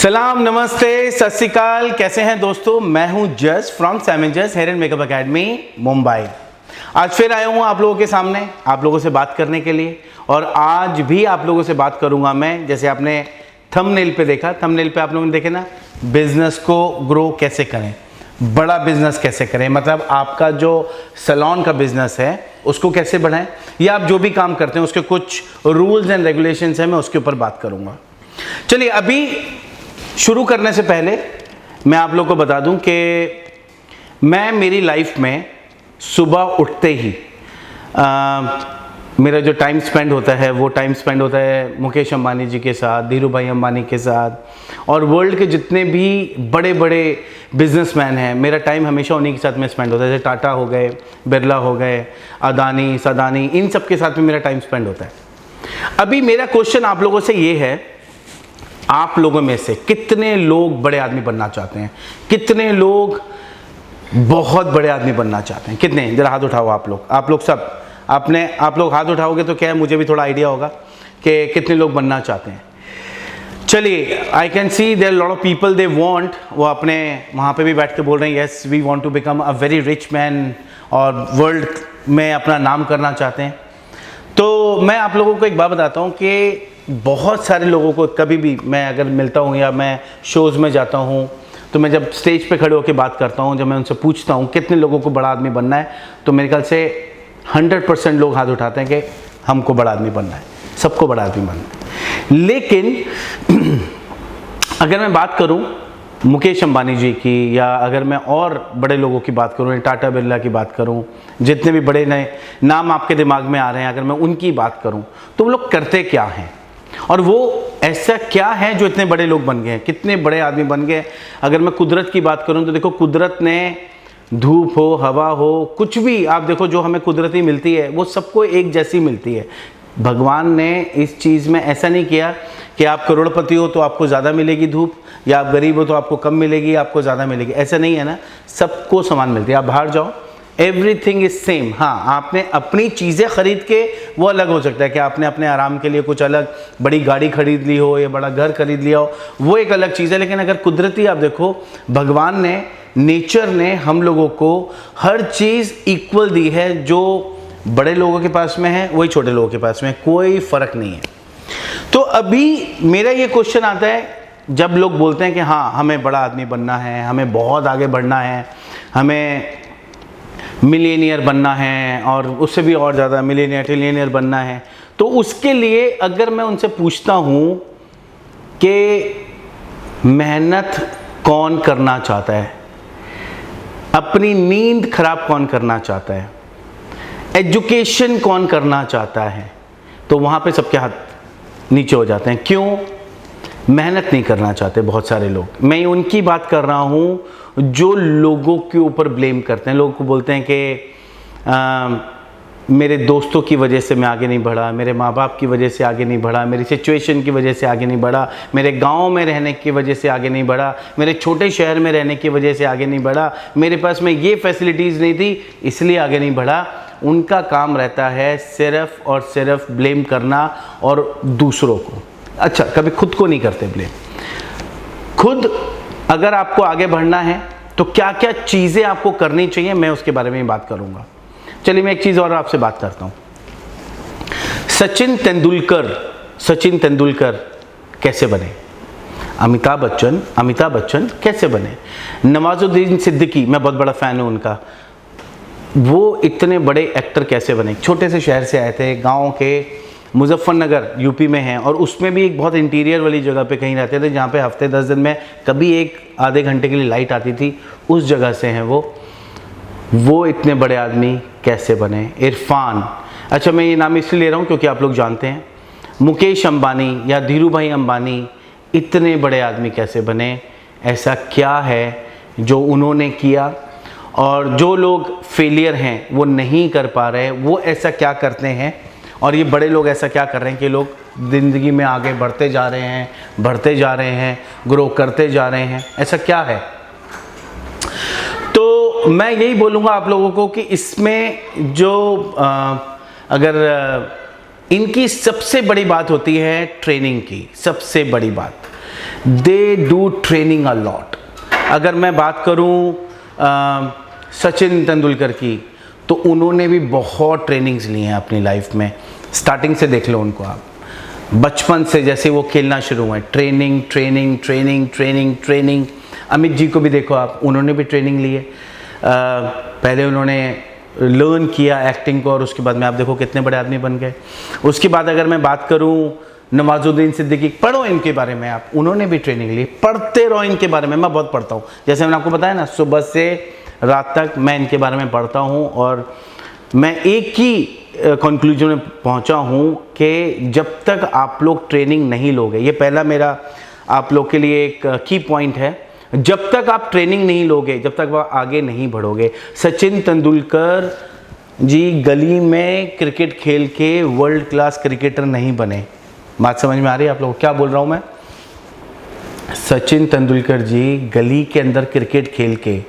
सलाम, नमस्ते, सत श्री अकाल। कैसे हैं दोस्तों? मैं हूं Jas from Sam Jas hair and makeup academy Mumbai. आज फिर आया हूं आप लोगों के सामने, आप लोगों से बात करने के लिए। और आज भी आप लोगों से बात करूंगा मैं, जैसे आपने थंबनेल पे देखा, थंबनेल पे आप लोगों ने देखे ना, बिजनेस को ग्रो कैसे करें, बड़ा बिजनेस कैसे करें, मतलब आपका जो सैलून का बिजनेस है उसको कैसे बढ़ाएं, या आप जो भी काम करते हैं उसके कुछ रूल्स एंड रेगुलेशंस हैं, मैं उसके ऊपर बात करूंगा। चलिए, अभी शुरू करने से पहले मैं आप लोग को बता दूं कि मैं मेरी लाइफ में सुबह उठते ही मेरा जो टाइम स्पेंड होता है वो टाइम स्पेंड होता है मुकेश अंबानी जी के साथ, धीरू भाई अंबानी के साथ, और वर्ल्ड के जितने भी बड़े बड़े बिजनेसमैन हैं, मेरा टाइम हमेशा उन्हीं के साथ में स्पेंड होता है। जैसे टाटा हो गए, बिरला हो गए, अदानी, सदानी, इन सब के साथ में मेरा टाइम स्पेंड होता है। अभी मेरा क्वेश्चन आप लोगों से ये है, आप लोगों में से कितने लोग बड़े आदमी बनना चाहते हैं? कितने लोग बहुत बड़े आदमी बनना चाहते हैं? कितने? जरा हाथ उठाओ आप लोग सब। आप लोग हाथ उठाओगे तो क्या है, मुझे भी थोड़ा आइडिया होगा कि कितने लोग बनना चाहते हैं। चलिए, I can see there lot of people they want, वो अपने वहाँ पे भी बैठ के बोल रहे हैं, yes we want to become a very rich man, और वर्ल्ड में अपना नाम करना चाहते हैं। तो मैं आप लोगों को एक बात बताता हूँ कि बहुत सारे लोगों को कभी भी मैं अगर मिलता हूँ या मैं शोज़ में जाता हूँ, तो मैं जब स्टेज पे खड़े होकर बात करता हूँ, जब मैं उनसे पूछता हूँ कितने लोगों को बड़ा आदमी बनना है, तो मेरे ख्याल से 100% लोग हाथ उठाते हैं कि हमको बड़ा आदमी बनना है, सबको बड़ा आदमी बनना है। लेकिन अगर मैं बात करूँ मुकेश अंबानी जी की, या अगर मैं और बड़े लोगों की बात करूँ, टाटा बिरला की बात करूँ, जितने भी बड़े नए नाम आपके दिमाग में आ रहे हैं, अगर मैं उनकी बात करूँ, तो वो लोग करते क्या हैं और वो ऐसा क्या है जो इतने बड़े लोग बन गए हैं, कितने बड़े आदमी बन गए। अगर मैं कुदरत की बात करूं तो देखो, कुदरत ने धूप हो, हवा हो, कुछ भी आप देखो जो हमें कुदरती मिलती है वो सबको एक जैसी मिलती है। भगवान ने इस चीज़ में ऐसा नहीं किया कि आप करोड़पति हो तो आपको ज़्यादा मिलेगी धूप, या आप गरीब हो तो आपको कम मिलेगी, आपको ज़्यादा मिलेगी, ऐसा नहीं है ना। सबको समान मिलती है। आप बाहर जाओ, एवरीथिंग इज सेम। हाँ, आपने अपनी चीज़ें खरीद के, वो अलग हो सकता है कि आपने अपने आराम के लिए कुछ अलग बड़ी गाड़ी खरीद ली हो या बड़ा घर खरीद लिया हो, वो एक अलग चीज़ है। लेकिन अगर कुदरती आप देखो, भगवान ने, नेचर ने हम लोगों को हर चीज़ इक्वल दी है। जो बड़े लोगों के पास में है वही छोटे लोगों के पास में, कोई फ़र्क नहीं है। तो अभी मेरा ये क्वेश्चन आता है, जब लोग बोलते हैं कि हाँ हमें बड़ा आदमी बनना है, हमें बहुत आगे बढ़ना है, हमें मिलियनियर बनना है, और उससे भी और ज़्यादा मिलियनियर ट्रिलियनियर बनना है, तो उसके लिए अगर मैं उनसे पूछता हूँ कि मेहनत कौन करना चाहता है, अपनी नींद खराब कौन करना चाहता है, एजुकेशन कौन करना चाहता है, तो वहाँ पे सबके हाथ नीचे हो जाते हैं। क्यों? मेहनत नहीं करना चाहते बहुत सारे लोग। मैं उनकी बात कर रहा हूँ जो लोगों के ऊपर ब्लेम करते हैं। लोगों को बोलते हैं कि मेरे दोस्तों की वजह से मैं आगे नहीं बढ़ा, मेरे माँ बाप की वजह से आगे नहीं बढ़ा, मेरी सिचुएशन की वजह से आगे नहीं बढ़ा, मेरे गांव में रहने की वजह से आगे नहीं बढ़ा, मेरे छोटे शहर में रहने की वजह से आगे नहीं बढ़ा, मेरे पास में ये फैसिलिटीज़ नहीं थी इसलिए आगे नहीं बढ़ा। उनका काम रहता है सिर्फ और सिर्फ ब्लेम करना और दूसरों को। अच्छा, कभी खुद को नहीं करते ब्लेम। खुद अगर आपको आगे बढ़ना है तो क्या क्या चीज़ें आपको करनी चाहिए, मैं उसके बारे में बात करूंगा। चलिए, मैं एक चीज़ और आपसे बात करता हूं। सचिन तेंदुलकर कैसे बने? अमिताभ बच्चन कैसे बने? नवाजुद्दीन सिद्दीकी, मैं बहुत बड़ा फ़ैन हूं उनका, वो इतने बड़े एक्टर कैसे बने? छोटे से शहर से आए थे, गाँव के, मुजफ्फरनगर यूपी में है, और उसमें भी एक बहुत इंटीरियर वाली जगह पे कहीं रहते थे, जहाँ पे हफ्ते 10 दिन में कभी एक आधे घंटे के लिए लाइट आती थी। उस जगह से हैं वो इतने बड़े आदमी कैसे बने? इरफान, अच्छा मैं ये नाम इसलिए ले रहा हूँ क्योंकि आप लोग जानते हैं, मुकेश अंबानी या धीरू भाई अंबानी इतने बड़े आदमी कैसे बने? ऐसा क्या है जो उन्होंने किया? और जो लोग फेलियर हैं, वो नहीं कर पा रहे, वो ऐसा क्या करते हैं? और ये बड़े लोग ऐसा क्या कर रहे हैं कि लोग ज़िंदगी में आगे बढ़ते जा रहे हैं, ग्रो करते जा रहे हैं? ऐसा क्या है? तो मैं यही बोलूँगा आप लोगों को कि इसमें जो अगर इनकी सबसे बड़ी बात होती है ट्रेनिंग की, सबसे बड़ी बात। They do training a lot. अगर मैं बात करूं सचिन तेंदुलकर की, तो उन्होंने भी बहुत ट्रेनिंग्स ली हैं अपनी लाइफ में। स्टार्टिंग से देख लो उनको आप, बचपन से जैसे वो खेलना शुरू हुए, training training training training training. Amit ji को भी देखो आप, उन्होंने भी ट्रेनिंग ली है। पहले उन्होंने लर्न किया एक्टिंग को और उसके बाद में आप देखो कितने बड़े आदमी बन गए। उसके बाद अगर मैं बात करूं नवाजुद्दीन सिद्दीकी, पढ़ो इनके बारे में आप, उन्होंने भी ट्रेनिंग ली। पढ़ते रहो इनके बारे में, मैं बहुत पढ़ता हूँ। जैसे मैंने आपको बताया ना, सुबह से रात तक मैं इनके बारे में पढ़ता हूँ और मैं एक ही कंक्लूजन में पहुँचा हूँ कि जब तक आप लोग ट्रेनिंग नहीं लोगे, ये पहला मेरा आप लोग के लिए एक की पॉइंट है, जब तक आप ट्रेनिंग नहीं लोगे, जब तक आप आगे नहीं बढ़ोगे। सचिन तेंदुलकर जी गली में क्रिकेट खेल के वर्ल्ड क्लास क्रिकेटर नहीं बने। बात समझ में आ रही है आप लोगों को क्या बोल रहा हूँ मैं? सचिन तेंदुलकर जी गली के अंदर क्रिकेट खेल के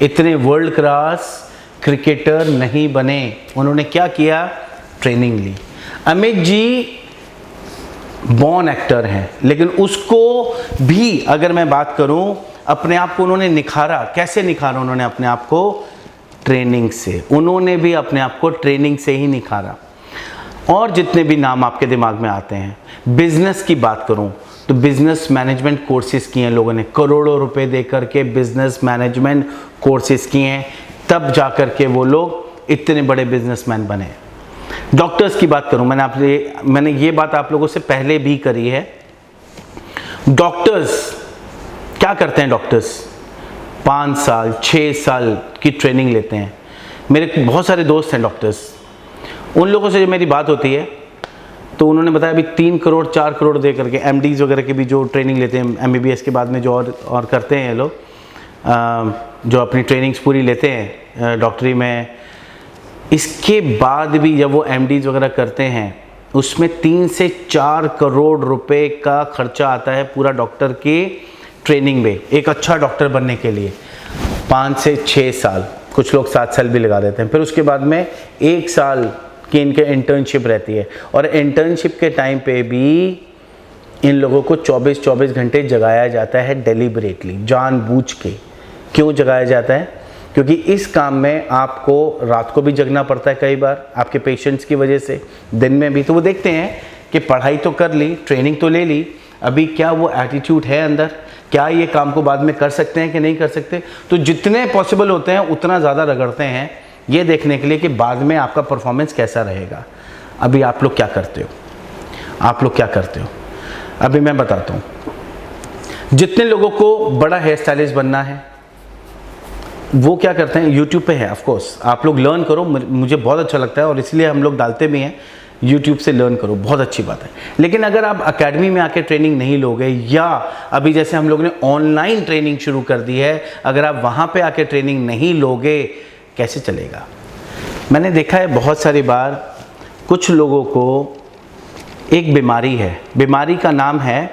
इतने वर्ल्ड क्लास क्रिकेटर नहीं बने। उन्होंने क्या किया? ट्रेनिंग ली। अमित जी बॉर्न एक्टर हैं, लेकिन उसको भी अगर मैं बात करूं, अपने आप को उन्होंने निखारा। कैसे निखारा उन्होंने अपने आप को? ट्रेनिंग से। उन्होंने भी अपने आप को ट्रेनिंग से ही निखारा। और जितने भी नाम आपके दिमाग में आते हैं, बिजनेस की बात करूं तो बिजनेस मैनेजमेंट कोर्सेज किए हैं लोगों ने, करोड़ों रुपए दे करके बिजनेस मैनेजमेंट कोर्सेज किए हैं, तब जाकर के वो लोग इतने बड़े बिजनेसमैन बने। डॉक्टर्स की बात करूं, मैंने ये बात आप लोगों से पहले भी करी है। डॉक्टर्स क्या करते हैं? डॉक्टर्स 5 साल 6 साल की ट्रेनिंग लेते हैं। मेरे बहुत सारे दोस्त हैं डॉक्टर्स, उन लोगों से जब मेरी बात होती है तो उन्होंने बताया अभी 3 करोड़ 4 करोड़ दे करके एमडीज वगैरह की भी जो ट्रेनिंग लेते हैं, एमबीबीएस के बाद में जो और करते हैं ये लोग, जो अपनी ट्रेनिंग्स पूरी लेते हैं डॉक्टरी में, इसके बाद भी जब वो एमडीज वगैरह करते हैं, उसमें 3 से 4 करोड़ रुपए का खर्चा आता है पूरा डॉक्टर की ट्रेनिंग में, एक अच्छा डॉक्टर बनने के लिए। 5 से 6 साल, कुछ लोग 7 साल भी लगा देते हैं। फिर उसके बाद में 1 साल की इनके इंटर्नशिप रहती है, और इंटर्नशिप के टाइम पे भी इन लोगों को 24-24 घंटे जगाया जाता है डेलिबरेटली, जानबूझ के। क्यों जगाया जाता है? क्योंकि इस काम में आपको रात को भी जगना पड़ता है कई बार, आपके पेशेंट्स की वजह से, दिन में भी। तो वो देखते हैं कि पढ़ाई तो कर ली, ट्रेनिंग तो ले ली, अभी क्या वो एटीट्यूड है अंदर, क्या ये काम को बाद में कर सकते हैं कि नहीं कर सकते। तो जितने पॉसिबल होते हैं उतना ज़्यादा रगड़ते हैं, ये देखने के लिए कि बाद में आपका परफॉर्मेंस कैसा रहेगा। अभी आप लोग क्या करते हो? आप लोग क्या करते हो? अभी मैं बताता हूँ। जितने लोगों को बड़ा हेयर स्टाइलिस्ट बनना है, वो क्या करते हैं? यूट्यूब पे है, ऑफ कोर्स आप लोग लर्न करो, मुझे बहुत अच्छा लगता है और इसलिए हम लोग डालते भी हैं। यूट्यूब से लर्न करो, बहुत अच्छी बात है। लेकिन अगर आप एकेडमी में आके ट्रेनिंग नहीं लोगे, या अभी जैसे हम लोग ने ऑनलाइन ट्रेनिंग शुरू कर दी है, अगर आप वहाँ पे आके ट्रेनिंग नहीं लोगे, कैसे चलेगा? मैंने देखा है बहुत सारी बार, कुछ लोगों को एक बीमारी है, बीमारी का नाम है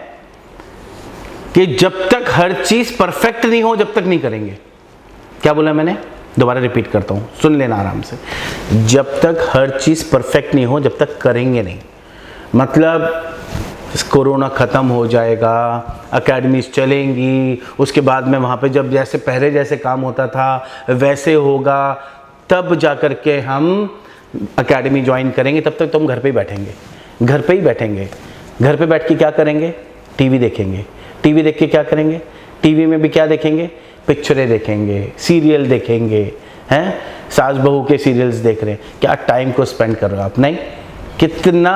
कि जब तक हर चीज़ परफेक्ट नहीं हो जब तक नहीं करेंगे। क्या बोला मैंने? दोबारा रिपीट करता हूँ, सुन लेना आराम से। जब तक हर चीज़ परफेक्ट नहीं हो जब तक करेंगे नहीं। मतलब कोरोना ख़त्म हो जाएगा, अकेडमीज चलेंगी, उसके बाद में वहाँ पे जब जैसे पहले जैसे काम होता था वैसे होगा, तब जा कर के हम एकेडमी ज्वाइन करेंगे। तब तक तो हम घर पे ही बैठेंगे, घर पे ही बैठेंगे। घर पे बैठ के क्या करेंगे? टीवी देखेंगे। टीवी देख के क्या करेंगे? टीवी में भी क्या देखेंगे? पिक्चरें देखेंगे, सीरियल देखेंगे, हैं? सास बहू के सीरियल्स देख रहे हैं। क्या टाइम को स्पेंड कर रहे हो आप? नहीं, कितना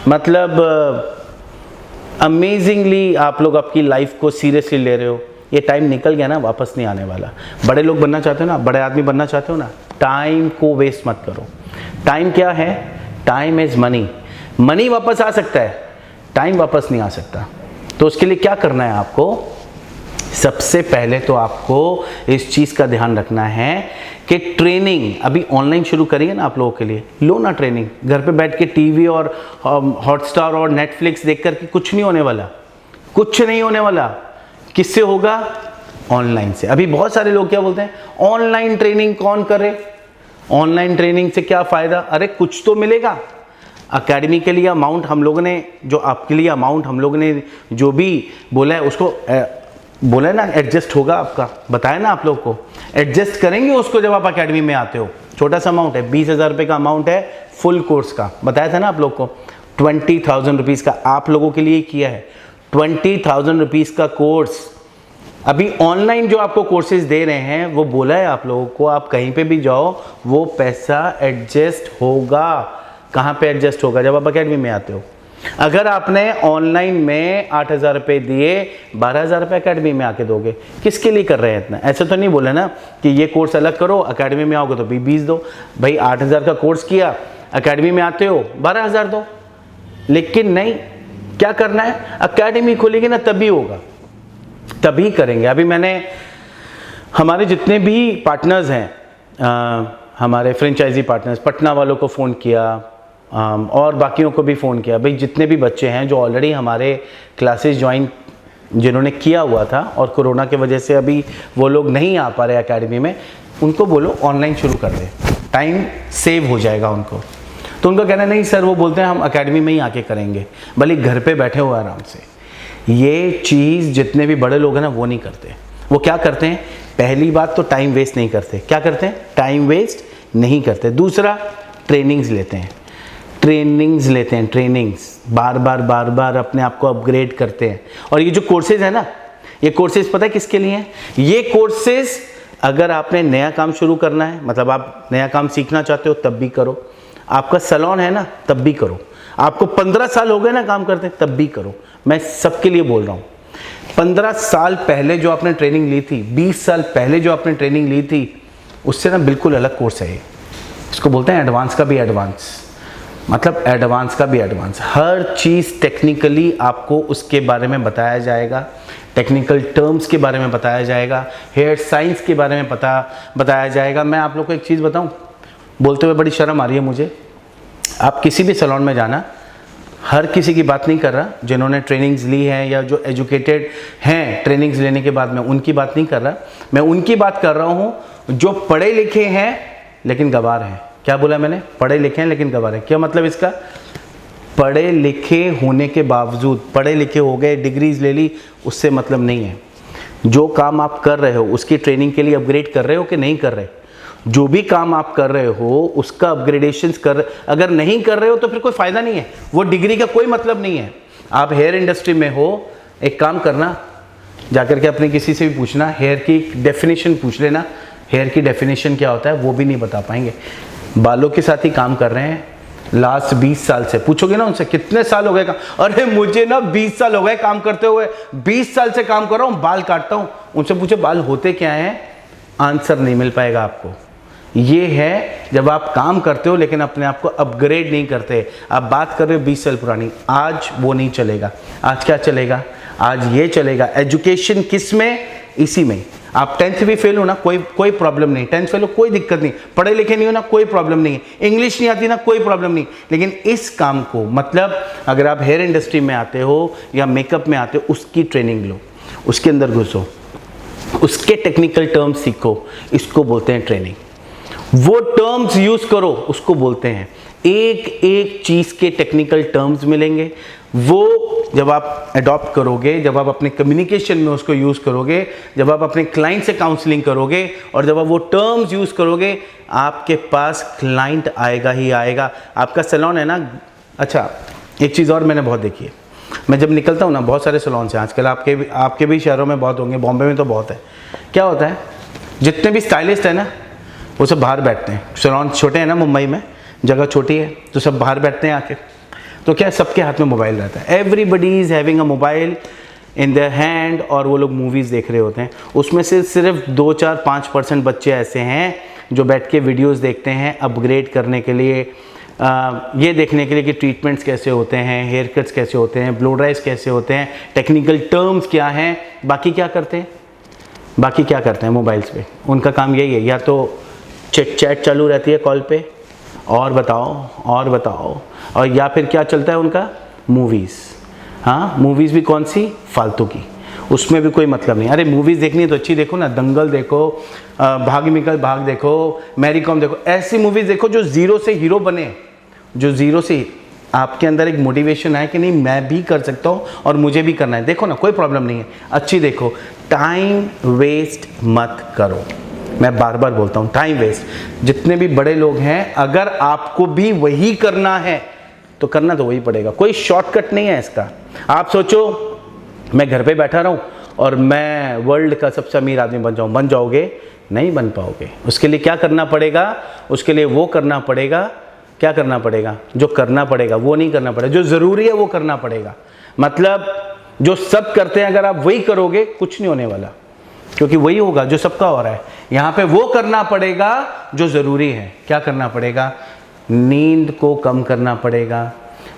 मतलब अमेजिंगली आप लोग आपकी लाइफ को सीरियसली ले रहे हो। ये टाइम निकल गया ना, वापस नहीं आने वाला। बड़े लोग बनना चाहते हो ना, बड़े आदमी बनना चाहते हो ना, टाइम को वेस्ट मत करो। टाइम क्या है? Time is money. मनी वापस आ सकता है, टाइम वापस नहीं आ सकता। तो उसके लिए क्या करना है आपको? सबसे पहले तो आपको इस चीज़ का ध्यान रखना है कि ट्रेनिंग अभी ऑनलाइन शुरू करेंगे ना आप लोगों के लिए, लो ना ट्रेनिंग। घर पे बैठ के टीवी और हॉटस्टार और नेटफ्लिक्स देख कर के कुछ नहीं होने वाला, कुछ नहीं होने वाला। किससे होगा? ऑनलाइन से। अभी बहुत सारे लोग क्या बोलते हैं, ऑनलाइन ट्रेनिंग कौन करे, ऑनलाइन ट्रेनिंग से क्या फ़ायदा? अरे कुछ तो मिलेगा। अकेडमी के लिए अमाउंट हम लोगों ने जो आपके लिए अमाउंट हम लोगों ने जो भी बोला है उसको बोला है ना, एडजस्ट होगा आपका, बताया ना आप लोग को, एडजस्ट करेंगे उसको जब आप अकेडमी में आते हो। छोटा सा अमाउंट है, 20,000 रुपये का अमाउंट है फुल कोर्स का, बताया था ना आप लोग को। 20,000 रुपीज़ का आप लोगों के लिए किया है, 20,000 रुपीज़ का कोर्स। अभी ऑनलाइन जो आपको कोर्सेज दे रहे हैं वो बोला है आप लोगों को, आप कहीं पे भी जाओ वो पैसा एडजस्ट होगा। कहाँ पे एडजस्ट होगा? जब आप अकेडमी में आते हो। अगर आपने ऑनलाइन में 8,000 रुपये दिए, 12,000 रुपये अकेडमी में आके दोगे, किसके लिए कर रहे हैं इतना? ऐसे तो नहीं बोला ना कि ये कोर्स अलग करो, अकेडमी में आओगे तो 20 दो। भाई 8,000 का कोर्स किया, अकेडमी में आते हो 12,000 दो। लेकिन नहीं, क्या करना है? अकेडमी खोलेगी ना तभी होगा, तभी करेंगे। अभी मैंने हमारे जितने भी पार्टनर्स हैं, हमारे फ्रेंचाइजी पार्टनर्स, पटना वालों को फ़ोन किया और बाकियों को भी फ़ोन किया। भाई जितने भी बच्चे हैं जो ऑलरेडी हमारे क्लासेस ज्वाइन जिन्होंने किया हुआ था और कोरोना की वजह से अभी वो लोग नहीं आ पा रहे अकेडमी में, उनको बोलो ऑनलाइन शुरू कर दे, टाइम सेव हो जाएगा उनको। तो उनका कहना नहीं सर, वो बोलते हैं हम अकेडमी में ही आके करेंगे, भले घर पे बैठे हुए आराम से। ये चीज़ जितने भी बड़े लोग हैं ना वो नहीं करते। वो क्या करते हैं? पहली बात तो टाइम वेस्ट नहीं करते। क्या करते हैं? टाइम वेस्ट नहीं करते। दूसरा, ट्रेनिंग्स लेते हैं, ट्रेनिंग्स बार बार अपने आप को अपग्रेड करते हैं। और ये जो कोर्सेज है ना, ये कोर्सेज पता है किसके लिए हैं? ये कोर्सेज अगर आपने नया काम शुरू करना है, मतलब आप नया काम सीखना चाहते हो तब भी करो, आपका सैलून है ना तब भी करो, आपको 15 साल हो गए ना काम करते तब भी करो। मैं सबके लिए बोल रहा हूँ। 15 साल पहले जो आपने ट्रेनिंग ली थी, 20 साल पहले जो आपने ट्रेनिंग ली थी, उससे ना बिल्कुल अलग कोर्स है ये। इसको बोलते हैं एडवांस का भी एडवांस, मतलब एडवांस का भी एडवांस। हर चीज़ टेक्निकली आपको उसके बारे में बताया जाएगा, टेक्निकल टर्म्स के बारे में बताया जाएगा, हेयर साइंस के बारे में बताया जाएगा। मैं आप लोग को एक चीज़ बताऊँ, बोलते हुए बड़ी शर्म आ रही है मुझे। आप किसी भी सैलून में जाना, हर किसी की बात नहीं कर रहा, जिन्होंने ट्रेनिंग्स ली है या जो एजुकेटेड हैं ट्रेनिंग्स लेने के बाद में, उनकी बात नहीं कर रहा। मैं उनकी बात कर रहा हूँ जो पढ़े लिखे हैं लेकिन गंवार हैं। क्या बोला मैंने? पढ़े लिखे हैं लेकिन गंवार हैं। क्या मतलब इसका? पढ़े लिखे होने के बावजूद, पढ़े लिखे हो गए, डिग्रीज ले ली, उससे मतलब नहीं है। जो काम आप कर रहे हो उसकी ट्रेनिंग के लिए अपग्रेड कर रहे हो कि नहीं कर रहे? जो भी काम आप कर रहे हो उसका अपग्रेडेशंस अगर नहीं कर रहे हो तो फिर कोई फ़ायदा नहीं है, वो डिग्री का कोई मतलब नहीं है। आप हेयर इंडस्ट्री में हो, एक काम करना, जाकर के अपने किसी से भी पूछना, हेयर की डेफिनेशन पूछ लेना, हेयर की डेफिनेशन क्या होता है वो भी नहीं बता पाएंगे। बालों के साथ ही काम कर रहे हैं लास्ट 20 साल से, पूछोगे ना उनसे कितने साल हो गए काम? अरे मुझे ना 20 साल हो गए काम करते हुए, 20 साल से काम कर रहा हूँ, बाल काटता हूँ। उनसे पूछो बाल होते क्या हैं, आंसर नहीं मिल पाएगा आपको। ये है जब आप काम करते हो लेकिन अपने आप को अपग्रेड नहीं करते। आप बात कर रहे हो 20 साल पुरानी, आज वो नहीं चलेगा। आज क्या चलेगा? आज ये चलेगा। एजुकेशन किस में? इसी में। आप 10th भी फेल हो ना, कोई प्रॉब्लम नहीं। 10th फेल हो कोई दिक्कत नहीं, पढ़े लिखे नहीं हो ना, कोई प्रॉब्लम नहीं है, इंग्लिश नहीं आती ना, कोई प्रॉब्लम नहीं। लेकिन इस काम को, मतलब अगर आप हेयर इंडस्ट्री में आते हो या मेकअप में आते हो, उसकी ट्रेनिंग लो, उसके अंदर घुसो, उसके टेक्निकल टर्म्स सीखो, इसको बोलते हैं ट्रेनिंग। वो टर्म्स यूज करो, उसको बोलते हैं। एक एक चीज के टेक्निकल टर्म्स मिलेंगे, वो जब आप अडॉप्ट करोगे, जब आप अपने कम्युनिकेशन में उसको यूज करोगे, जब आप अपने क्लाइंट से काउंसलिंग करोगे और जब आप वो टर्म्स यूज करोगे, आपके पास क्लाइंट आएगा ही आएगा। आपका सैलून है ना। अच्छा, एक चीज़ और मैंने बहुत देखी है, मैं जब निकलता हूँ ना, बहुत सारे सैलून हैं आजकल, आपके भी शहरों में बहुत होंगे, बॉम्बे में तो बहुत है। क्या होता है, जितने भी स्टाइलिस्ट है ना वो सब बाहर बैठते हैं। सैलून छोटे हैं ना, मुंबई में जगह छोटी है तो सब बाहर बैठते हैं आके। तो क्या, सबके हाथ में मोबाइल रहता है, everybody is having a mobile in their hand, और वो लोग मूवीज़ देख रहे होते हैं। उसमें से सिर्फ 2-4-5% बच्चे ऐसे हैं जो बैठ के वीडियोस देखते हैं अपग्रेड करने के लिए, ये देखने के लिए कि ट्रीटमेंट्स कैसे होते हैं, हेयर कट्स कैसे होते हैं, ब्लो ड्राइज कैसे होते हैं, टेक्निकल टर्म्स क्या हैं। बाकी क्या करते हैं? बाकी क्या करते हैं मोबाइल्स पे? उनका काम यही है, या तो चैट चालू रहती है कॉल पे, और बताओ, और या फिर क्या चलता है उनका? मूवीज़। हाँ, मूवीज़ भी कौन सी? फालतू की, उसमें भी कोई मतलब नहीं। अरे मूवीज़ देखनी है तो अच्छी देखो ना, दंगल देखो, भाग मिल्खा भाग देखो, मैरी कॉम देखो, ऐसी मूवीज़ देखो जो ज़ीरो से हीरो बने, जो ज़ीरो से आपके अंदर एक मोटिवेशन है कि नहीं मैं भी कर सकता हूँ और मुझे भी करना है। देखो ना, कोई प्रॉब्लम नहीं है, अच्छी देखो, टाइम वेस्ट मत करो। मैं बार बार बोलता हूँ टाइम वेस्ट। जितने भी बड़े लोग हैं, अगर आपको भी वही करना है तो करना तो वही पड़ेगा, कोई शॉर्टकट नहीं है इसका। आप सोचो मैं घर पे बैठा रहूँ और मैं वर्ल्ड का सबसे अमीर आदमी बन जाऊँ, बन जाओगे? नहीं बन पाओगे। उसके लिए क्या करना पड़ेगा? उसके लिए वो करना पड़ेगा, क्या करना पड़ेगा? जो करना पड़ेगा वो नहीं करना पड़ेगा, जो ज़रूरी है वो करना पड़ेगा। मतलब जो सब करते हैं अगर आप वही करोगे कुछ नहीं होने वाला, क्योंकि वही होगा जो सबका हो रहा है। यहाँ पे वो करना पड़ेगा जो ज़रूरी है। क्या करना पड़ेगा? नींद को कम करना पड़ेगा,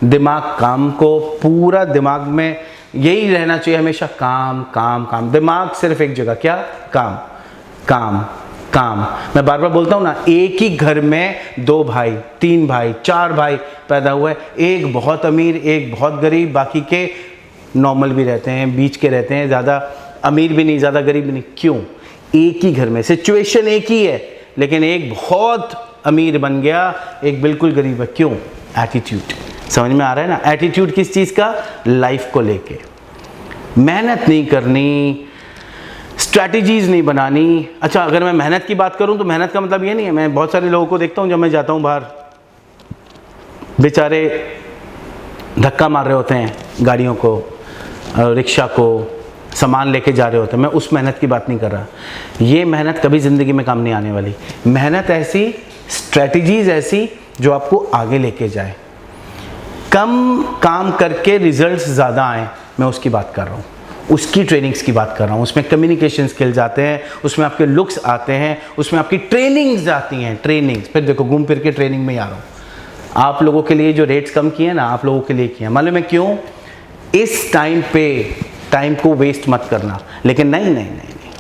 दिमाग काम को, पूरा दिमाग में यही रहना चाहिए हमेशा, काम काम काम। दिमाग सिर्फ एक जगह, क्या? काम काम काम। मैं बार बार बोलता हूँ ना, एक ही घर में 2 भाई 3 भाई 4 भाई पैदा हुए, एक बहुत अमीर एक बहुत गरीब, बाकी के नॉर्मल भी रहते हैं, बीच के रहते हैं, ज़्यादा अमीर भी नहीं ज़्यादा गरीब भी नहीं। क्यों? एक ही घर में सिचुएशन एक ही है, लेकिन एक बहुत अमीर बन गया, एक बिल्कुल गरीब है। क्यों? एटीट्यूड। समझ में आ रहा है ना? एटीट्यूड किस चीज़ का? लाइफ को लेके। मेहनत नहीं करनी, स्ट्रैटेजीज नहीं बनानी। अच्छा, अगर मैं मेहनत की बात करूं तो मेहनत का मतलब ये नहीं है, मैं बहुत सारे लोगों को देखता हूं जब मैं जाता हूं बाहर, बेचारे धक्का मार रहे होते हैं गाड़ियों को, रिक्शा को, सामान लेके जा रहे होते हैं। मैं उस मेहनत की बात नहीं कर रहा। ये मेहनत कभी ज़िंदगी में काम नहीं आने वाली। मेहनत ऐसी, स्ट्रैटेजीज ऐसी जो आपको आगे लेके जाए, कम काम करके रिजल्ट्स ज़्यादा आए, मैं उसकी बात कर रहा हूँ, उसकी ट्रेनिंग्स की बात कर रहा हूँ। उसमें कम्युनिकेशन स्किल्स आते हैं, उसमें आपके लुक्स आते हैं, उसमें आपकी ट्रेनिंग्स आती हैं। ट्रेनिंग्स फिर देखो, घूम फिर के ट्रेनिंग में ही आ रहा हूँ। आप लोगों के लिए जो रेट्स कम किए ना, आप लोगों के लिए किए। मालूम है क्यों? इस टाइम पे टाइम को वेस्ट मत करना। लेकिन नहीं नहीं नहीं नहीं,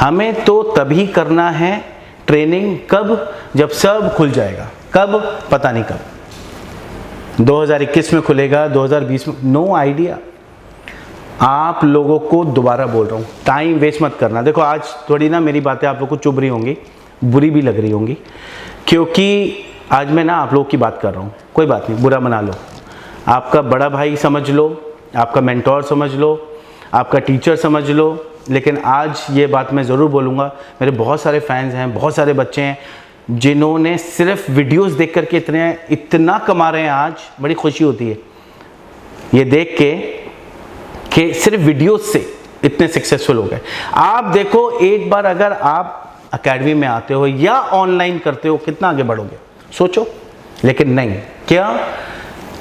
हमें तो तभी करना है ट्रेनिंग, कब? जब सब खुल जाएगा। कब? पता नहीं कब। 2021 में खुलेगा, 2020 में, नो आइडिया। आप लोगों को दोबारा बोल रहा हूँ, टाइम वेस्ट मत करना। देखो आज थोड़ी ना मेरी बातें आप लोगों को चुभ रही होंगी, बुरी भी लग रही होंगी, क्योंकि आज मैं ना आप लोगों की बात कर रहा हूँ। कोई बात नहीं, बुरा मना लो, आपका बड़ा भाई समझ लो, आपका मेंटोर समझ लो, आपका टीचर समझ लो, लेकिन आज ये बात मैं ज़रूर बोलूँगा। मेरे बहुत सारे फैंस हैं, बहुत सारे बच्चे हैं जिन्होंने सिर्फ वीडियोस देख करके इतना कमा रहे हैं। आज बड़ी खुशी होती है ये देख के कि सिर्फ वीडियोस से इतने सक्सेसफुल हो गए। आप देखो, एक बार अगर आप एकेडमी में आते हो या ऑनलाइन करते हो, कितना आगे बढ़ोगे, सोचो। लेकिन नहीं, क्या?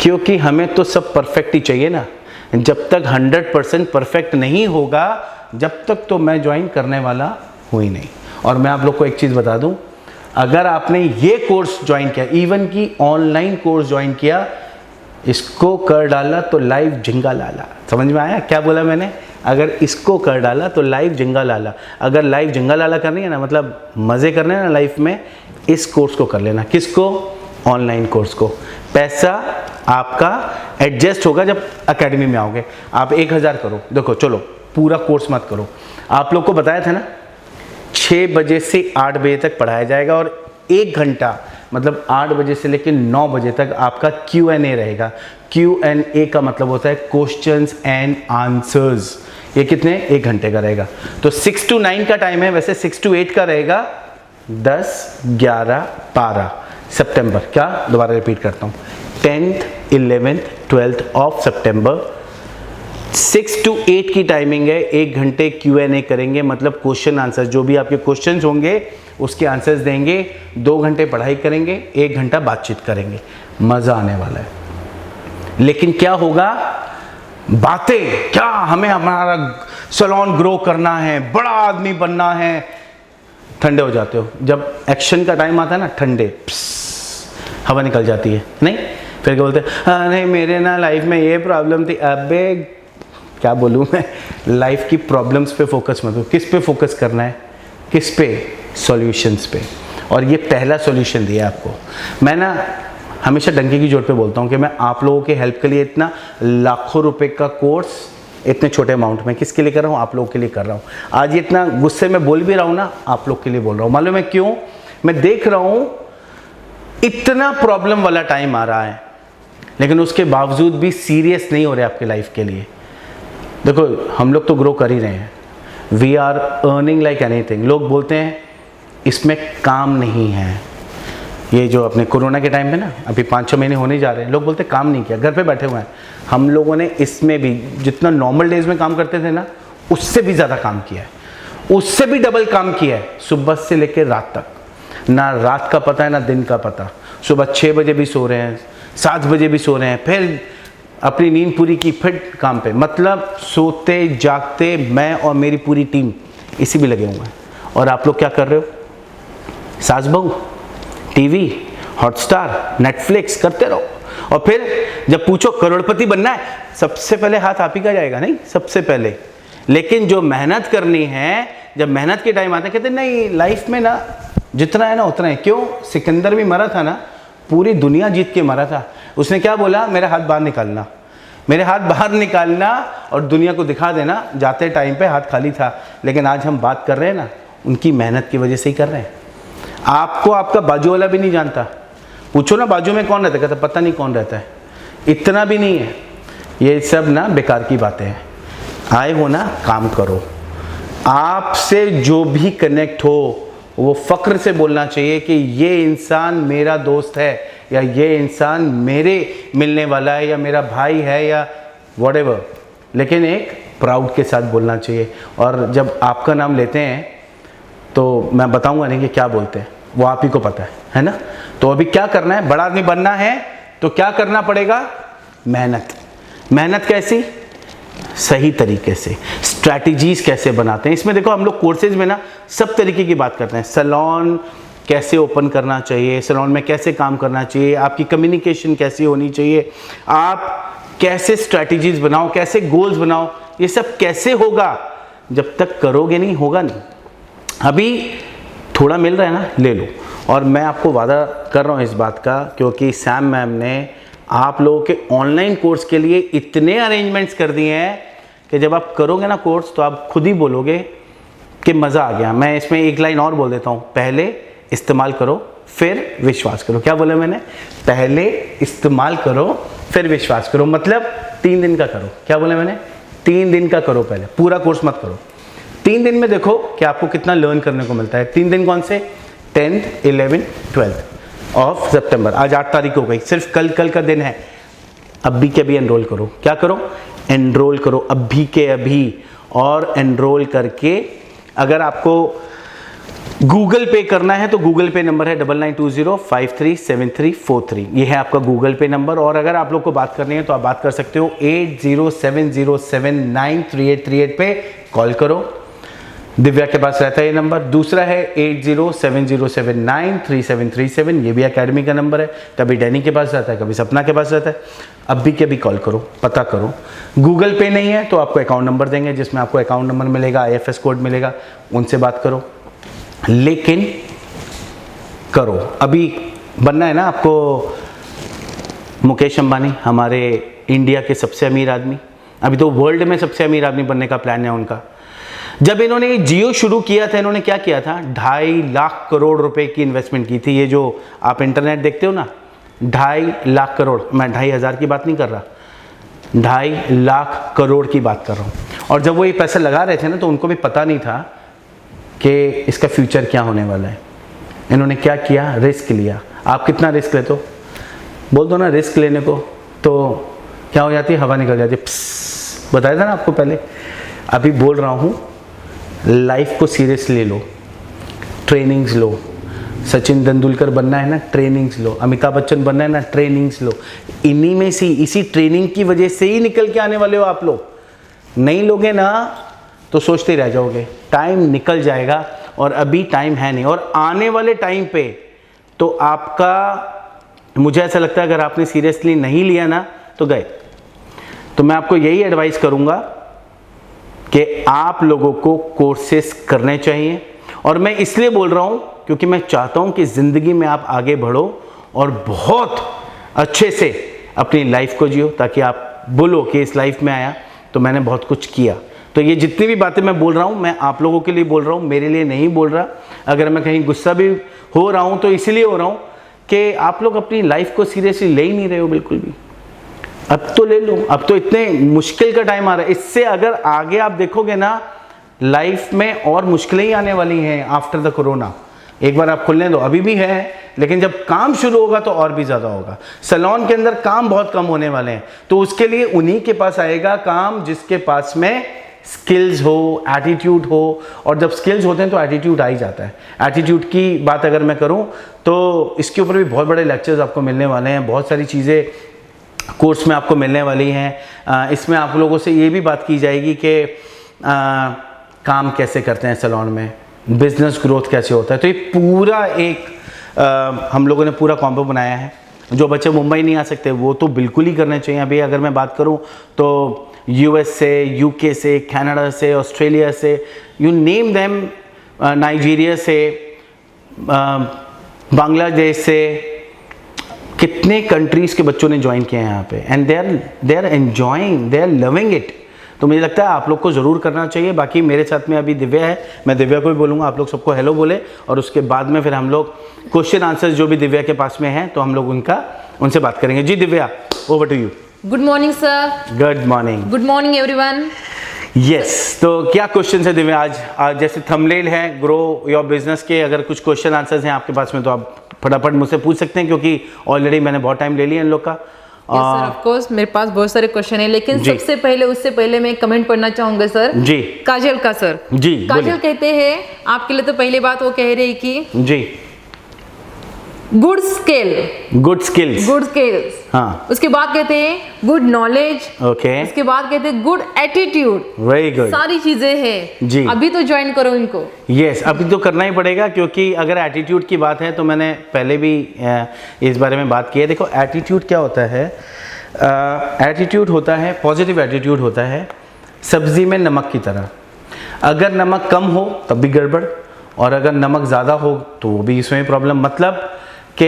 क्योंकि हमें तो सब परफेक्ट ही चाहिए ना। जब तक 100% परफेक्ट नहीं होगा, जब तक तो मैं ज्वाइन करने वाला हूँ ही नहीं। और मैं आप लोग को एक चीज़ बता दूँ, अगर आपने ये कोर्स ज्वाइन किया, इवन की ऑनलाइन कोर्स ज्वाइन किया, इसको कर डाला तो लाइव झिंगा लाला। समझ में आया क्या बोला मैंने? अगर इसको कर डाला तो लाइव झिंगा लाला। अगर लाइव झिंगा लाला करनी है ना, मतलब मज़े करने हैं ना लाइफ में, इस कोर्स को कर लेना। किसको? ऑनलाइन कोर्स को। पैसा आपका एडजस्ट होगा जब एकेडमी में आओगे। आप 1000 करो, देखो चलो पूरा कोर्स मत करो। आप लोग को बताया था ना, 6 बजे से 8 बजे तक पढ़ाया जाएगा और 1 घंटा, मतलब 8 बजे से लेकर 9 बजे तक आपका Q&A रहेगा। Q&A का मतलब होता है क्वेश्चंस एंड आंसर्स। ये कितने? 1 घंटे का रहेगा। तो 6 to 9 का टाइम है, वैसे 6 to 8 का रहेगा। 10, 11, 12 सितंबर, क्या दोबारा रिपीट करता हूँ, 10th, 11th, 12th of September 6 to 8 की टाइमिंग है। 1 घंटे Q&A करेंगे, मतलब क्वेश्चन आंसर, जो भी आपके क्वेश्चंस होंगे उसके आंसर्स देंगे। 2 घंटे पढ़ाई करेंगे, 1 घंटा बातचीत करेंगे। मज़ा आने वाला है। लेकिन क्या होगा? बातें क्या, हमें हमारा सैलून ग्रो करना है, बड़ा आदमी बनना है, ठंडे हो जाते हो। जब एक्शन का टाइम आता है ना, ठंडे हवा निकल जाती है। नहीं, फिर क्या बोलते हैं, हाँ नहीं मेरे ना लाइफ में ये प्रॉब्लम थी। अबे क्या बोलूँ मैं, लाइफ की प्रॉब्लम्स पे फोकस मत हो। किस पे फोकस करना है? किस पे? सॉल्यूशंस पे। और ये पहला सॉल्यूशन दिया आपको। मैं ना हमेशा डंके की जोर पे बोलता हूँ कि मैं आप लोगों के हेल्प के लिए इतना लाखों रुपए का कोर्स इतने छोटे अमाउंट में किसके लिए कर रहा हूँ? आप लोगों के लिए कर रहा हूँ। आज ये इतना गुस्से में बोल भी रहा हूँ ना, आप लोग के लिए बोल रहा हूँ। मालूम है क्यों? मैं देख रहा हूँ इतना प्रॉब्लम वाला टाइम आ रहा है, लेकिन उसके बावजूद भी सीरियस नहीं हो रहे आपके लाइफ के लिए। देखो हम लोग तो ग्रो कर ही रहे हैं, we are earning like anything. लोग बोलते हैं इसमें काम नहीं है। ये जो अपने कोरोना के टाइम पे ना, अभी 5-6 महीने होने जा रहे हैं, लोग बोलते काम नहीं किया, घर पे बैठे हुए हैं। हम लोगों ने इसमें भी जितना नॉर्मल डेज में काम करते थे ना, उससे भी ज़्यादा काम किया है, उससे भी डबल काम किया है। सुबह से लेकर रात तक, ना रात का पता है ना दिन का पता। सुबह 6 बजे भी सो रहे हैं, 7 बजे भी सो रहे हैं, फिर अपनी नींद पूरी की, फिर काम पे। मतलब सोते जागते मैं और मेरी पूरी टीम इसी में लगे हुए हैं। और आप लोग क्या कर रहे हो? सास बहू, टीवी, हॉटस्टार, नेटफ्लिक्स करते रहो। और फिर जब पूछो करोड़पति बनना है, सबसे पहले हाथ आप ही का जाएगा, नहीं सबसे पहले। लेकिन जो मेहनत करनी है, जब मेहनत के टाइम आता है, कहते नहीं लाइफ में ना जितना है ना उतना है। क्यों? सिकंदर भी मरा था ना, पूरी दुनिया जीत के मरा था। उसने क्या बोला? मेरा हाथ बाहर निकालना, मेरे हाथ बाहर निकालना और दुनिया को दिखा देना। जाते टाइम पे हाथ खाली था। लेकिन आज हम बात कर रहे हैं ना, उनकी मेहनत की वजह से ही कर रहे हैं। आपको आपका बाजू वाला भी नहीं जानता। पूछो ना बाजू में कौन रहता है, कहता पता नहीं कौन रहता है, इतना भी नहीं है। ये सब ना बेकार की बातें हैं। आए हो ना, काम करो। आपसे जो भी कनेक्ट हो वो फ़ख्र से बोलना चाहिए कि ये इंसान मेरा दोस्त है, या ये इंसान मेरे मिलने वाला है, या मेरा भाई है, या व्हाटएवर। लेकिन एक प्राउड के साथ बोलना चाहिए। और जब आपका नाम लेते हैं तो मैं बताऊंगा नहीं कि क्या बोलते हैं, वो आप ही को पता है ना। तो अभी क्या करना है? बड़ा आदमी बनना है तो क्या करना पड़ेगा? मेहनत। मेहनत कैसी? सही तरीके से। स्ट्रैटेजीज कैसे बनाते हैं, इसमें देखो हम लोग कोर्सेज में ना सब तरीके की बात करते हैं। सैलून कैसे ओपन करना चाहिए, सैलून में कैसे काम करना चाहिए, आपकी कम्युनिकेशन कैसी होनी चाहिए, आप कैसे स्ट्रैटेजीज बनाओ, कैसे गोल्स बनाओ। ये सब कैसे होगा? जब तक करोगे नहीं, होगा नहीं। अभी थोड़ा मिल रहा है ना, ले लो। और मैं आपको वादा कर रहा हूँ इस बात का, क्योंकि सैम मैम ने आप लोगों के ऑनलाइन कोर्स के लिए इतने अरेंजमेंट्स कर दिए हैं कि जब आप करोगे ना कोर्स, तो आप खुद ही बोलोगे कि मज़ा आ गया। मैं इसमें एक लाइन और बोल देता हूँ, पहले इस्तेमाल करो फिर विश्वास करो। क्या बोला मैंने? पहले इस्तेमाल करो फिर विश्वास करो। मतलब 3 दिन का करो। क्या बोला मैंने? 3 दिन का करो, पहले पूरा कोर्स मत करो। 3 दिन में देखो कि आपको कितना लर्न करने को मिलता है। 3 दिन कौन से? 10th, 11th, 12th ऑफ सितंबर। आज 8 तारीख हो गई, सिर्फ कल का दिन है। अभी के अभी एनरोल करो। क्या करो? एनरोल करो अभी के अभी। और एनरोल करके अगर आपको गूगल पे करना है तो गूगल पे नंबर है 9920537343। ये है आपका गूगल पे नंबर। और अगर आप लोग को बात करनी है तो आप बात कर सकते हो 8070793838 पे कॉल करो। दिव्या के पास रहता है ये नंबर। दूसरा है 8070793737, ये भी एकेडमी का नंबर है। कभी डैनी के पास रहता है, कभी सपना के पास रहता है। अभी के अभी कॉल करो, पता करो। गूगल पे नहीं है तो आपको अकाउंट नंबर देंगे, जिसमें आपको अकाउंट नंबर मिलेगा, IFS कोड मिलेगा, उनसे बात करो। लेकिन करो, अभी बनना है ना आपको मुकेश अंबानी, हमारे इंडिया के सबसे अमीर आदमी। अभी तो वर्ल्ड में सबसे अमीर आदमी बनने का प्लान है उनका। जब इन्होंने जियो शुरू किया था, इन्होंने क्या किया था? 2.5 लाख करोड़ रुपए की इन्वेस्टमेंट की थी। ये जो आप इंटरनेट देखते हो ना, 2.5 लाख करोड़, मैं 2,500 की बात नहीं कर रहा, 2.5 लाख करोड़ की बात कर रहा हूँ। और जब वो ये पैसा लगा रहे थे ना, तो उनको भी पता नहीं था कि इसका फ्यूचर क्या होने वाला है। इन्होंने क्या किया? रिस्क लिया। आप कितना रिस्क लेते हो? बोल दो ना रिस्क लेने को, तो क्या हो जाती है? हवा निकल जाती है। बताया था ना आपको पहले। अभी बोल रहा हूँ, लाइफ को सीरियसली लो, ट्रेनिंग्स लो। सचिन तेंदुलकर बनना है ना, ट्रेनिंग्स लो। अमिताभ बच्चन बनना है ना, ट्रेनिंग्स लो। इन्हीं में से, इसी ट्रेनिंग की वजह से ही निकल के आने वाले हो आप लोग। नहीं लोगे ना तो सोचते रह जाओगे, टाइम निकल जाएगा। और अभी टाइम है नहीं, और आने वाले टाइम पे तो आपका, मुझे ऐसा लगता है अगर आपने सीरियसली नहीं लिया ना तो गए। तो मैं आपको यही एडवाइस करूंगा कि आप लोगों को कोर्सेस करने चाहिए। और मैं इसलिए बोल रहा हूं क्योंकि मैं चाहता हूं कि ज़िंदगी में आप आगे बढ़ो और बहुत अच्छे से अपनी लाइफ को जियो, ताकि आप बोलो कि इस लाइफ में आया तो मैंने बहुत कुछ किया। तो ये जितनी भी बातें मैं बोल रहा हूं, मैं आप लोगों के लिए बोल रहा हूं, मेरे लिए नहीं बोल रहा। अगर मैं कहीं गुस्सा भी हो रहा हूं तो इसलिए हो रहा हूं कि आप लोग अपनी लाइफ को सीरियसली ले ही नहीं रहे हो बिल्कुल भी। अब तो ले लो, अब तो इतने मुश्किल का टाइम आ रहा है, इससे अगर आगे आप देखोगे ना लाइफ में और मुश्किलें ही आने वाली हैं आफ्टर द कोरोना। एक बार आप खुलने दो, अभी भी है, लेकिन जब काम शुरू होगा तो और भी ज़्यादा होगा। सैलून के अंदर काम बहुत कम होने वाले हैं, तो उसके लिए उन्हीं के पास आएगा काम जिसके पास में स्किल्स हो, एटीट्यूड हो, और जब स्किल्स होते हैं तो एटीट्यूड आ ही जाता है। एटीट्यूड की बात अगर मैं करूं तो इसके ऊपर भी बहुत बड़े लेक्चर्स आपको मिलने वाले हैं, बहुत सारी चीज़ें कोर्स में आपको मिलने वाली हैं। इसमें आप लोगों से ये भी बात की जाएगी कि काम कैसे करते हैं सैलून में, बिजनेस ग्रोथ कैसे होता है। तो ये पूरा एक हम लोगों ने पूरा कॉम्बो बनाया है। जो बच्चे मुंबई नहीं आ सकते वो तो बिल्कुल ही करने चाहिए। अभी अगर मैं बात करूं तो यूएस से, यूके से, कनाडा से, ऑस्ट्रेलिया से, यू नेम देम, नाइजीरिया से, बांग्लादेश से, कितने कंट्रीज़ के बच्चों ने ज्वाइन किया है यहाँ पे, and they are enjoying, they are loving it. तो मुझे लगता है आप लोग को ज़रूर करना चाहिए। बाकी मेरे साथ में अभी दिव्या है, मैं दिव्या को भी बोलूँगा आप लोग सबको हेलो बोले, और उसके बाद में फिर हम लोग क्वेश्चन आंसर्स जो भी दिव्या के पास में हैं तो हम लोग उनसे बात करेंगे। जी Divya, over to you. Good morning sir. Good morning. Good morning everyone. Yes, तो क्या क्वेश्चन है दिव्या आज जैसे थंबनेल है ग्रो योर बिजनेस के, अगर कुछ क्वेश्चन आंसर्स हैं आपके पास में तो आप फटाफट मुझसे पूछ सकते हैं, क्योंकि ऑलरेडी मैंने बहुत टाइम ले लिया इन लोग का। सर ऑफ कोर्स मेरे पास बहुत सारे क्वेश्चन है, लेकिन उससे पहले मैं कमेंट पढ़ना चाहूंगा सर। जी। काजल का सर। जी। काजल कहते हैं आपके लिए, तो पहली बात वो कह रही कि जी good skill, good skills, good skills, हाँ। उसके बाद कहते हैं गुड नॉलेज, ओके, उसके बाद कहते हैं गुड एटीट्यूड। वेरी गुड, सारी चीजें हैं जी। अभी तो ज्वाइन करो इनको। यस, अभी तो करना ही पड़ेगा, क्योंकि अगर एटीट्यूड की बात है तो मैंने पहले भी इस बारे में बात की है। देखो एटीट्यूड क्या होता है, एटीट्यूड होता है, पॉजिटिव एटीट्यूड होता है सब्जी में नमक की तरह। अगर नमक कम हो तब भी गड़बड़, और अगर नमक ज़्यादा हो तो वो भी इसमें प्रॉब्लम। मतलब कि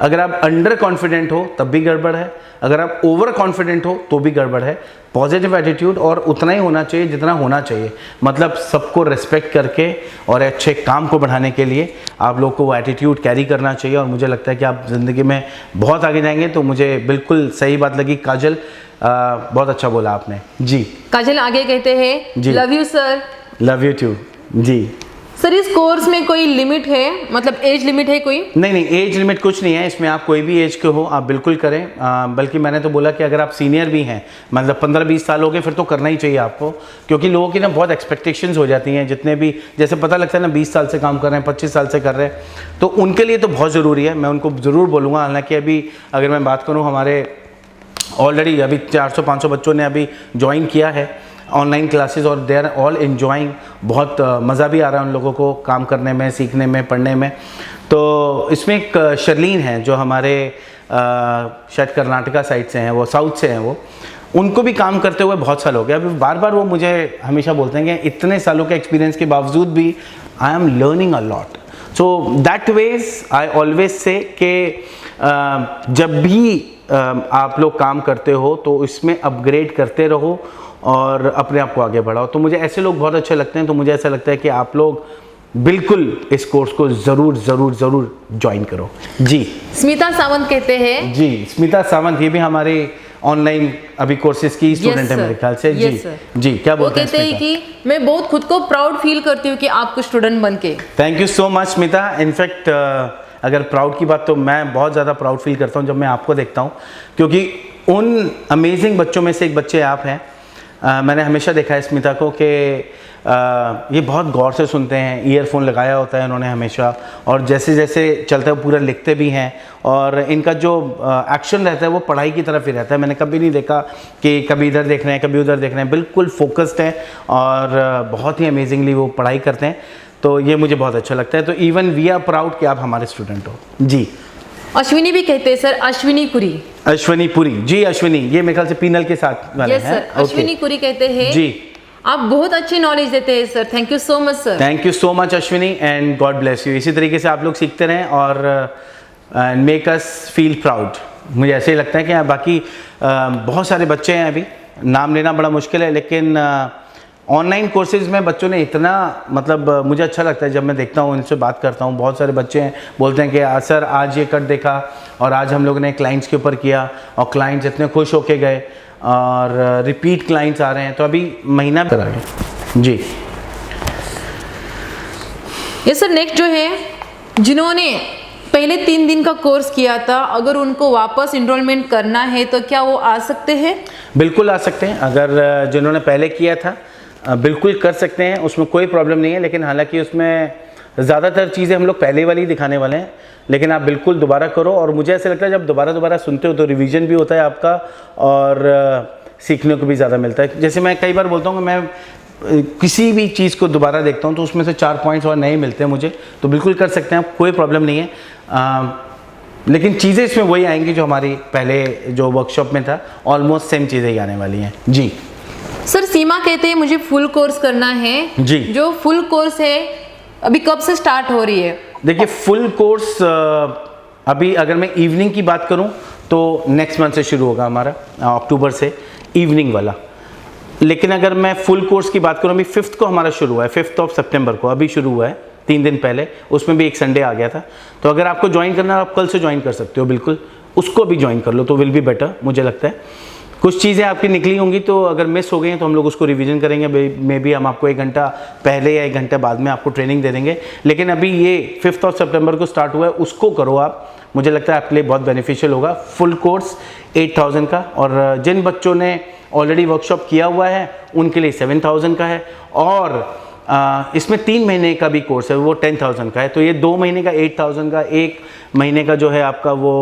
अगर आप अंडर कॉन्फिडेंट हो तब भी गड़बड़ है, अगर आप ओवर कॉन्फिडेंट हो तो भी गड़बड़ है। पॉजिटिव एटीट्यूड और उतना ही होना चाहिए जितना होना चाहिए, मतलब सबको रिस्पेक्ट करके और अच्छे काम को बढ़ाने के लिए आप लोग को वो एटीट्यूड कैरी करना चाहिए। और मुझे लगता है कि आप ज़िंदगी में बहुत आगे जाएंगे। तो मुझे बिल्कुल सही बात लगी काजल, बहुत अच्छा बोला आपने। जी काजल आगे कहते हैं love you sir. Love you too. जी सर, इस कोर्स में कोई लिमिट है, मतलब एज लिमिट है कोई? नहीं, एज लिमिट कुछ नहीं है इसमें। आप कोई भी एज के हो आप बिल्कुल करें। बल्कि मैंने तो बोला कि अगर आप सीनियर भी हैं, मतलब 15-20 साल हो गए, फिर तो करना ही चाहिए आपको, क्योंकि लोगों की ना बहुत एक्सपेक्टेशंस हो जाती हैं। जितने भी जैसे पता लगता है ना 20 साल से काम कर रहे हैं, 25 साल से कर रहे हैं, तो उनके लिए तो बहुत ज़रूरी है। मैं उनको ज़रूर बोलूँगा। हालाँकि अभी अगर मैं बात करूँ, हमारे ऑलरेडी अभी 400-500 बच्चों ने अभी ज्वाइन किया है ऑनलाइन क्लासेस, और दे आर ऑल एन्जॉइंग। बहुत मज़ा भी आ रहा है उन लोगों को काम करने में, सीखने में, पढ़ने में। तो इसमें एक शर्लीन है जो हमारे शायद कर्नाटका साइड से हैं, वो साउथ से हैं, वो उनको भी काम करते हुए बहुत साल हो गए। अभी बार बार वो मुझे हमेशा बोलते हैं कि इतने सालों के एक्सपीरियंस के बावजूद भी I am learning a lot. So that ways I always say कि जब भी आप लोग काम करते हो तो इसमें अपग्रेड करते रहो और अपने आप को आगे बढ़ाओ। तो मुझे ऐसे लोग बहुत अच्छे लगते हैं। तो मुझे ऐसा लगता है कि आप लोग बिल्कुल इस कोर्स को ज़रूर ज़रूर ज़रूर ज्वाइन करो। जी स्मिता सावंत कहते हैं। जी स्मिता सावंत, ये भी हमारे ऑनलाइन अभी कोर्सेज की स्टूडेंट है मेरे ख्याल से। जी जी, क्या बोलते हैं? वो कहते हैं कि मैं बहुत खुद को प्राउड फील करती हूँ कि आपको स्टूडेंट बन के। Thank you so much Smita. In fact अगर प्राउड की बात, तो मैं बहुत ज़्यादा प्राउड फील करता हूँ जब मैं आपको देखता हूँ, क्योंकि उन अमेजिंग बच्चों में से एक बच्चे आप हैं। मैंने हमेशा देखा है स्मिता को कि ये बहुत गौर से सुनते हैं, ईयरफोन लगाया होता है उन्होंने हमेशा, और जैसे जैसे चलता है पूरा लिखते भी हैं, और इनका जो एक्शन रहता है वो पढ़ाई की तरफ ही रहता है। मैंने कभी नहीं देखा कि कभी इधर देख रहे हैं कभी उधर देख रहे हैं, बिल्कुल फोकस्ड हैं और बहुत ही अमेजिंगली वो पढ़ाई करते हैं। तो ये मुझे बहुत अच्छा लगता है। तो इवन वी आर प्राउड कि आप हमारे स्टूडेंट हो। जी अश्विनी भी कहते हैं सर, अश्विनी पुरी। अश्विनी पुरी, जी अश्विनी, ये मेरे ख्याल से पीनल के साथ वाले हैं। सर अश्विनी पुरी कहते हैं जी आप बहुत अच्छी नॉलेज देते हैं sir, thank you so much sir. Thank you so much Ashwini and God bless you. इसी तरीके से आप लोग सीखते रहें और मेक अस फील प्राउड। मुझे ऐसे ही लगता है कि बाकी बहुत सारे बच्चे हैं, अभी नाम लेना बड़ा मुश्किल है, लेकिन ऑनलाइन कोर्सेज में बच्चों ने इतना मतलब मुझे अच्छा लगता है जब मैं देखता हूँ, इनसे बात करता हूँ। बहुत सारे बच्चे हैं बोलते हैं कि सर आज ये कट देखा और आज हम लोगों ने क्लाइंट्स के ऊपर किया और क्लाइंट्स इतने खुश होके गए और रिपीट क्लाइंट्स आ रहे हैं। तो अभी महीना कर आगे जी। ये सर नेक्स्ट जो है, जिन्होंने पहले 3 दिन का कोर्स किया था, अगर उनको वापस इनरोलमेंट करना है तो क्या वो आ सकते हैं? बिल्कुल आ सकते हैं। अगर जिन्होंने पहले किया था बिल्कुल कर सकते हैं, उसमें कोई प्रॉब्लम नहीं है। लेकिन हालांकि उसमें ज़्यादातर चीज़ें हम लोग पहले वाली दिखाने वाले हैं, लेकिन आप बिल्कुल दोबारा करो। और मुझे ऐसा लगता है जब दोबारा सुनते हो तो रिवीजन भी होता है आपका और सीखने को भी ज़्यादा मिलता है। जैसे मैं कई बार बोलता हूँ कि मैं किसी भी चीज़ को दोबारा देखता हूँ तो उसमें से 4 पॉइंट्स और नए मिलते हैं मुझे, तो बिल्कुल कर सकते हैं आप, कोई प्रॉब्लम नहीं है। लेकिन चीज़ें इसमें वही आएंगी जो हमारी पहले जो वर्कशॉप में था, ऑलमोस्ट सेम चीज़ें ही आने वाली हैं जी। सर सीमा कहते हैं मुझे फुल कोर्स करना है जी। जो फुल कोर्स है अभी कब से स्टार्ट हो रही है? देखिए फुल कोर्स अभी अगर मैं इवनिंग की बात करूं तो नेक्स्ट मंथ से शुरू होगा हमारा, अक्टूबर से इवनिंग वाला। लेकिन अगर मैं फुल कोर्स की बात करूं, अभी 5th को हमारा शुरू हुआ है, 5 सितंबर को अभी शुरू हुआ है, 3 दिन पहले। उसमें भी एक संडे आ गया था। तो अगर आपको ज्वाइन करना है आप कल से ज्वाइन कर सकते हो, बिल्कुल उसको भी ज्वाइन कर लो तो विल बी बेटर। मुझे लगता है कुछ चीज़ें आपकी निकली होंगी तो अगर मिस हो गई हैं तो हम लोग उसको रिवीजन करेंगे। मे बी हम आपको 1 घंटा पहले या 1 घंटे बाद में आपको ट्रेनिंग दे देंगे। लेकिन अभी ये 5 सितंबर को स्टार्ट हुआ है, उसको करो आप, मुझे लगता है आपके लिए बहुत बेनिफिशियल होगा। फुल कोर्स 8000 का, और जिन बच्चों ने ऑलरेडी वर्कशॉप किया हुआ है उनके लिए 7000 का है, और इसमें 3 महीने का भी कोर्स है वो 10000 का है। तो ये 2 महीने का 8000 का, 1 महीने का जो है आपका वो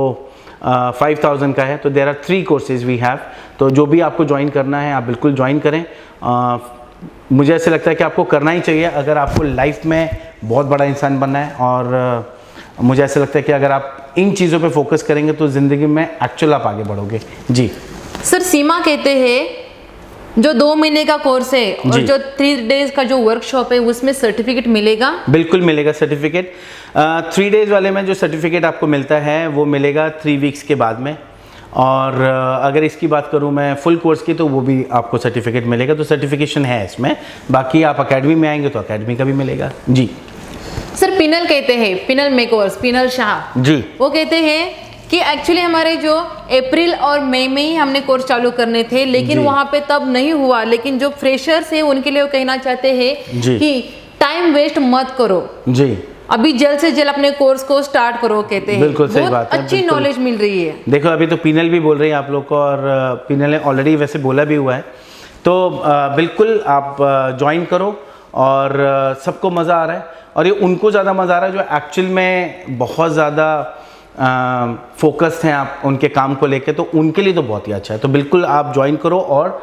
5000 का है। तो there are 3 courses we have. तो जो भी आपको ज्वाइन करना है आप बिल्कुल ज्वाइन करें। मुझे ऐसा लगता है कि आपको करना ही चाहिए अगर आपको लाइफ में बहुत बड़ा इंसान बनना है। और मुझे ऐसा लगता है कि अगर आप इन चीज़ों पे फोकस करेंगे तो ज़िंदगी में एक्चुअल आप आगे बढ़ोगे जी। सर सीमा कहते हैं जो 2 महीने का कोर्स है और जो 3 डेज का जो वर्कशॉप है उसमें सर्टिफिकेट मिलेगा? बिल्कुल मिलेगा सर्टिफिकेट। 3 डेज वाले में जो सर्टिफिकेट आपको मिलता है वो मिलेगा 3 वीक्स के बाद में। और अगर इसकी बात करूं मैं फुल कोर्स की तो वो भी आपको सर्टिफिकेट मिलेगा। तो सर्टिफिकेशन है इसमें। बाकी आप अकेडमी में आएंगे तो अकेडमी का भी मिलेगा जी। सर पिनल कहते हैं, penal makeovers, penal Shah ji, वो कहते हैं कि एक्चुअली हमारे जो अप्रैल और मई में ही हमने कोर्स चालू करने थे, लेकिन वहाँ पे तब नहीं हुआ। लेकिन जो फ्रेशर्स है उनके लिए वो कहना चाहते हैं कि टाइम वेस्ट मत करो जी, अभी जल्द से जल्द अपने कोर्स को स्टार्ट करो। कहते हैं बिल्कुल सही बात है, अच्छी नॉलेज मिल रही है। देखो अभी तो पिनल भी बोल रही है आप लोग को, और पिनल ने ऑलरेडी वैसे बोला भी हुआ है। तो बिल्कुल आप ज्वाइन करो, और सबको मज़ा आ रहा है। और ये उनको ज़्यादा मज़ा आ रहा है जो एक्चुअल में बहुत ज़्यादा फोकस्ड हैं आप उनके काम को लेके, तो उनके लिए तो बहुत ही अच्छा है। तो बिल्कुल आप ज्वाइन करो और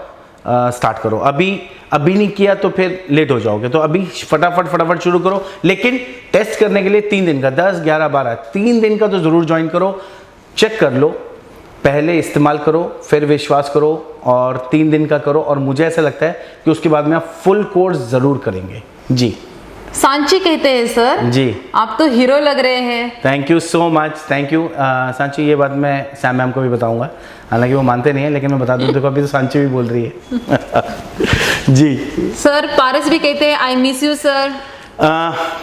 स्टार्ट करो। अभी नहीं किया तो फिर लेट हो जाओगे। तो अभी फटाफट शुरू करो। लेकिन टेस्ट करने के लिए 3 दिन का 10, 11, 12 3 दिन का तो ज़रूर ज्वाइन करो। चेक कर लो, पहले इस्तेमाल करो, फिर विश्वास करो, और 3 दिन का करो। और मुझे ऐसा लगता है कि उसके बाद में आप फुल कोर्स ज़रूर करेंगे जी। सांची कहते हैं सर जी, आप तो हीरो लग रहे हैं। Thank you so much, thank you Sanchi. ये बात मैं सैम मैम को भी बताऊंगा, हालांकि वो मानते नहीं है, लेकिन मैं बता दूं। देखो अभी तो सांची भी बोल रही है जी। सर पारस भी कहते हैं I miss you sir.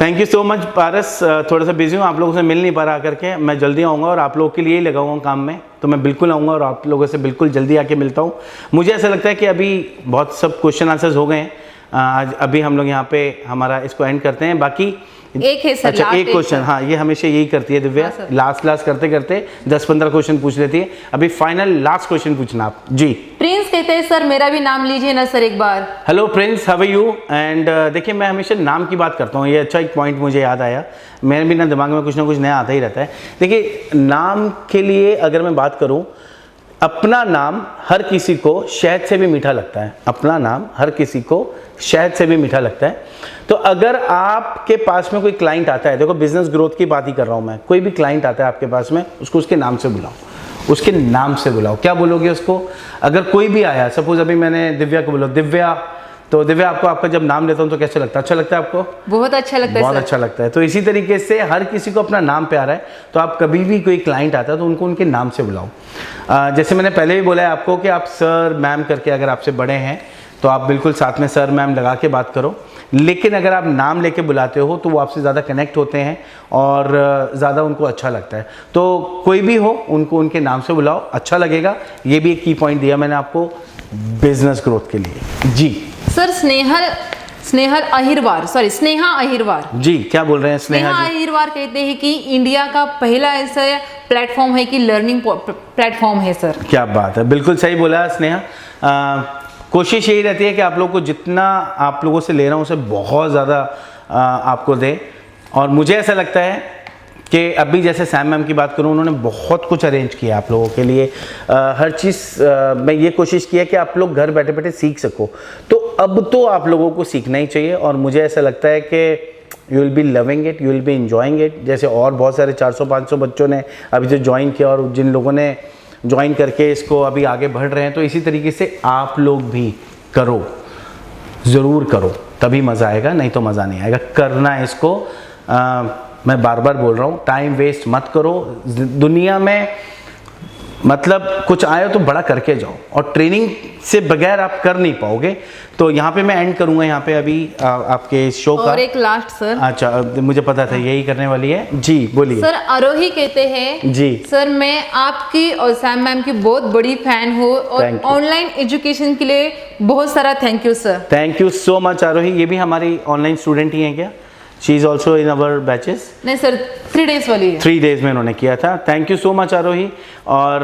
Thank you so much Paras. थोड़ा सा बिजी हूँ, आप लोगों से मिल नहीं पा रहा करके। मैं जल्दी आऊँगा और आप लोगों के लिए ही लगा हुआ काम में, तो मैं बिल्कुल आऊँगा और आप लोगों से बिल्कुल जल्दी आके मिलता हूँ। मुझे ऐसा लगता है कि अभी बहुत सब क्वेश्चन आंसर्स हो गए हैं। आज अभी हम लोग यहाँ पे हमारा इसको एंड करते हैं। बाकी एक है सर, अच्छा एक क्वेश्चन, हाँ ये हमेशा यही करती है दिव्या, हाँ, लास्ट करते करते 10-15 क्वेश्चन पूछ लेती है। अभी फाइनल लास्ट क्वेश्चन पूछना आप जी। प्रिंस कहते हैं सर मेरा भी नाम लीजिए ना सर एक बार। Hello Prince, how are you? And देखिए मैं हमेशा नाम की बात करता हूँ, ये अच्छा एक पॉइंट मुझे याद आया। मेरे भी ना दिमाग में कुछ ना कुछ नया आता ही रहता है। देखिए नाम के लिए अगर मैं बात करूँ, अपना नाम हर किसी को शहद से भी मीठा लगता है। अपना नाम हर किसी को शहद से भी मीठा लगता है। तो अगर आपके पास में कोई क्लाइंट आता है, देखो बिजनेस ग्रोथ की बात ही कर रहा हूँ मैं, कोई भी क्लाइंट आता है आपके पास में, उसको उसके नाम से बुलाओ, उसके नाम से बुलाओ। क्या बोलोगे उसको? अगर कोई भी आया, सपोज अभी मैंने दिव्या को बोला दिव्या, तो दिव्या आपको आपका जब नाम लेता हूँ तो कैसा लगता है? अच्छा लगता है आपको? बहुत अच्छा लगता है, बहुत अच्छा लगता है। तो इसी तरीके से हर किसी को अपना नाम प्यारा है। तो आप कभी भी कोई क्लाइंट आता है तो उनको उनके नाम से बुलाओ। जैसे मैंने पहले भी बोला है आपको कि आप सर मैम करके, अगर आपसे बड़े हैं तो आप बिल्कुल साथ में सर मैम लगा के बात करो। लेकिन अगर आप नाम लेके बुलाते हो तो वो आपसे ज़्यादा कनेक्ट होते हैं और ज़्यादा उनको अच्छा लगता है। तो कोई भी हो उनको उनके नाम से बुलाओ, अच्छा लगेगा। ये भी एक की पॉइंट दिया मैंने आपको बिजनेस ग्रोथ के लिए। जी सर, स्नेहा अहिरवार जी, क्या बोल रहे हैं स्नेहा जी? अहिरवार कहते हैं कि इंडिया का पहला ऐसा प्लेटफॉर्म है कि लर्निंग प्लेटफॉर्म है सर। क्या बात है, बिल्कुल सही बोला स्नेहा। कोशिश यही रहती है कि आप लोग को जितना आप लोगों से ले रहा हूँ उसे बहुत ज़्यादा आपको दे। और मुझे ऐसा लगता है कि अभी जैसे सैम मैम की बात करूँ, उन्होंने बहुत कुछ अरेंज किया आप लोगों के लिए। हर चीज़ मैं ये कोशिश किया कि आप लोग घर बैठे बैठे सीख सको। तो अब तो आप लोगों को सीखना ही चाहिए और मुझे ऐसा लगता है कि you will be loving it, you will be enjoying it. जैसे और बहुत सारे 400-500 बच्चों ने अभी जो ज्वाइन किया और जिन लोगों ने ज्वाइन करके इसको अभी आगे बढ़ रहे हैं, तो इसी तरीके से आप लोग भी करो, ज़रूर करो, तभी मज़ा आएगा, नहीं तो मज़ा नहीं आएगा। करना है इसको। मैं बार बार बोल रहा हूँ, टाइम वेस्ट मत करो। दुनिया में मतलब कुछ आए तो बड़ा करके जाओ, और ट्रेनिंग से बगैर आप कर नहीं पाओगे। तो यहाँ पे मैं एंड करूँगा यहाँ पे अभी आपके शो का। और एक लास्ट सर। अच्छा, मुझे पता था यही करने वाली है। जी बोलिए सर। आरोही कहते हैं जी, सर मैं आपकी और सैम मैम की बहुत बड़ी फैन हूँ और ऑनलाइन एजुकेशन के लिए बहुत सारा thank you sir. Thank you so much Aarohi. ये भी हमारी ऑनलाइन स्टूडेंट ही हैं क्या? She is also in our batches? नहीं सर, 3 डेज वाली है। 3 डेज में उन्होंने किया था। Thank you so much Aarohi. और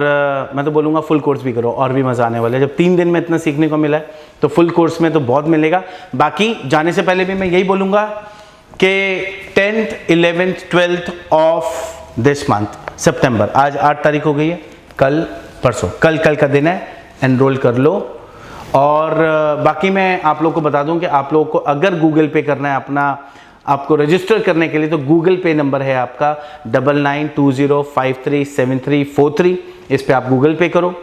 मैं तो बोलूँगा फुल कोर्स भी करो, और भी मज़ा आने वाला है। जब 3 दिन में इतना सीखने को मिला है तो फुल कोर्स में तो बहुत मिलेगा। बाकी जाने से पहले भी मैं यही बोलूँगा कि 10th, 11th, 12th of this month सितंबर, आज 8 तारीख हो गई है, कल परसों कल का दिन है, एनरोल कर लो। और बाकी मैं आप लोग को बता दूं कि आप लोगों को अगर गूगल पे करना है आपको रजिस्टर करने के लिए, तो गूगल पे नंबर है आपका 9920537343। इस पे आप गूगल पे करो।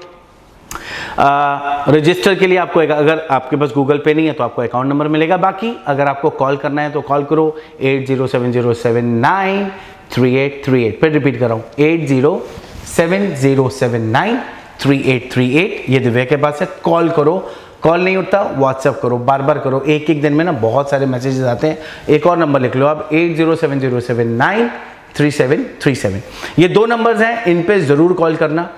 रजिस्टर के लिए आपको अगर आपके पास गूगल पे नहीं है तो आपको अकाउंट नंबर मिलेगा। बाकी अगर आपको कॉल करना है तो कॉल करो 8070793838। फिर रिपीट कर रहा हूँ 8070793838। ये दिव्या के पास है, कॉल करो। कॉल नहीं उठता, व्हाट्सएप करो, बार बार करो। एक दिन में ना बहुत सारे मैसेजेस आते हैं। एक और नंबर लिख लो आप 8070793737। ये 2 नंबर्स हैं, इन पे ज़रूर कॉल करना।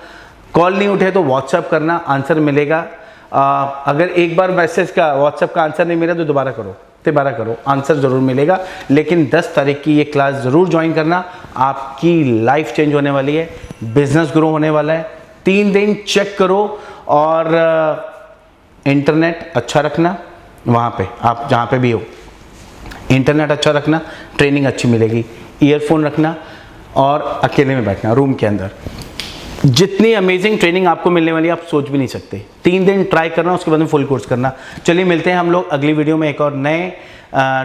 कॉल नहीं उठे तो व्हाट्सएप करना, आंसर मिलेगा। अगर एक बार मैसेज का व्हाट्सएप का आंसर नहीं मिला तो दोबारा करो, आंसर ज़रूर मिलेगा। लेकिन 10 तारीख की ये क्लास ज़रूर ज्वाइन करना। आपकी लाइफ चेंज होने वाली है, बिजनेस ग्रो होने वाला है। 3 दिन चेक करो और इंटरनेट अच्छा रखना। वहाँ पे आप जहाँ पे भी हो, इंटरनेट अच्छा रखना, ट्रेनिंग अच्छी मिलेगी। ईयरफोन रखना और अकेले में बैठना रूम के अंदर। जितनी अमेजिंग ट्रेनिंग आपको मिलने वाली है आप सोच भी नहीं सकते। 3 दिन ट्राई करना, उसके बाद में फुल कोर्स करना। चलिए मिलते हैं हम लोग अगली वीडियो में एक और नए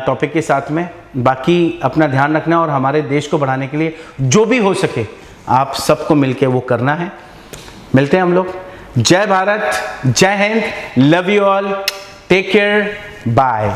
टॉपिक के साथ में। बाकी अपना ध्यान रखना और हमारे देश को बढ़ाने के लिए जो भी हो सके आप सबको मिलके वो करना है। मिलते हैं हम लोग। जय भारत, जय Hind, love you all, take care, bye.